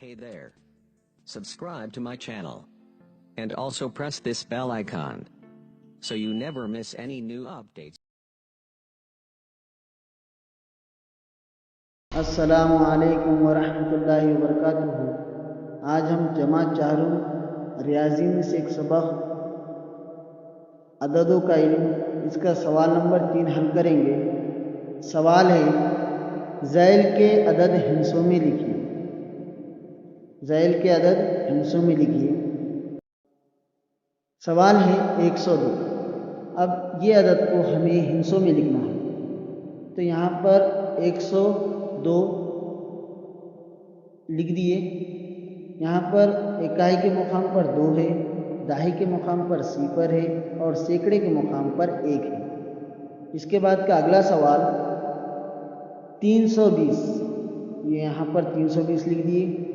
Hey there. Subscribe to my channel. And also press this bell icon, so you never miss any new updates. अस्सलामु अलैकुम वरहमतुल्लाहि वबरकातुहू। आज हम जमात चाहरुम रियाजी में से एक सबक अददों का इल्म, इसका सवाल नंबर 3 हल करेंगे। सवाल है, ज़ैल के अदद हिस्सों में लिखिए। ज़ैल के अदद हिस्सों में लिखिए। सवाल है 102। अब ये अदद को हमें हिस्सों में लिखना है, तो यहाँ पर 102 लिख दिए। यहाँ पर इकाई के मुकाम पर 2 है, दहाई के मुकाम पर 0 है और सैकड़े के मुकाम पर 1 है। इसके बाद का अगला सवाल 320, ये यहाँ पर 320 लिख दिए।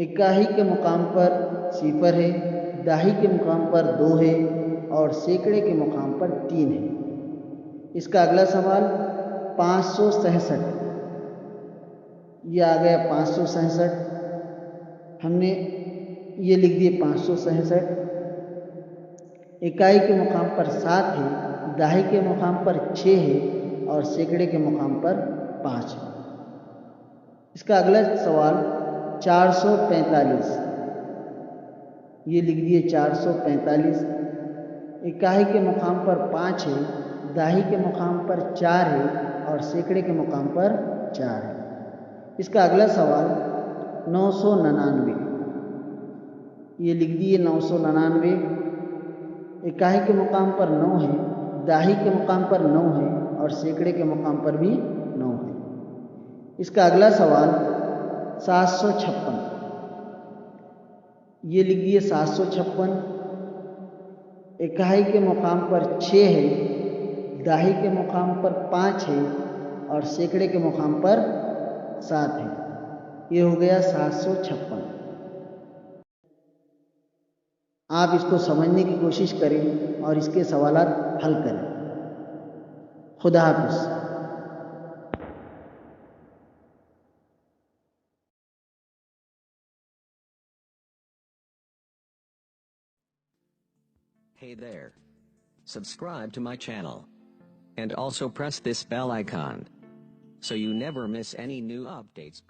इकाई के मुकाम पर 0 है, दहाई के मुकाम पर 2 है और सैकड़े के मुकाम पर 3 है। इसका अगला सवाल 567, ये आ गया 567। हमने ये लिख दिए 567। इकाई के मुकाम पर 7 है, दहाई के मुकाम पर 6 है और सैकड़े के मुकाम पर 5 है। इसका अगला सवाल 445, ये लिख दिए 445। इकाई के मुकाम पर 5 है, दहाई के मुकाम पर 4 है और सैकड़े के मुकाम पर 4 है। इसका अगला सवाल 999, ये लिख दिए 999। इकाई के मुकाम पर 9 है, दहाई के मुकाम पर 9 है और सैकड़े के मुकाम पर भी 9 है। इसका अगला सवाल 756, ये लिख दिए 756। इकाई के मुकाम पर 6 है, दहाई के मुकाम पर 5 है और सैकड़े के मुकाम पर 7 है। ये हो गया 756। आप इसको समझने की कोशिश करें और इसके सवालात हल करें। खुदा हाफिज़। Hey there. Subscribe to my channel. And also press this bell icon, so you never miss any new updates.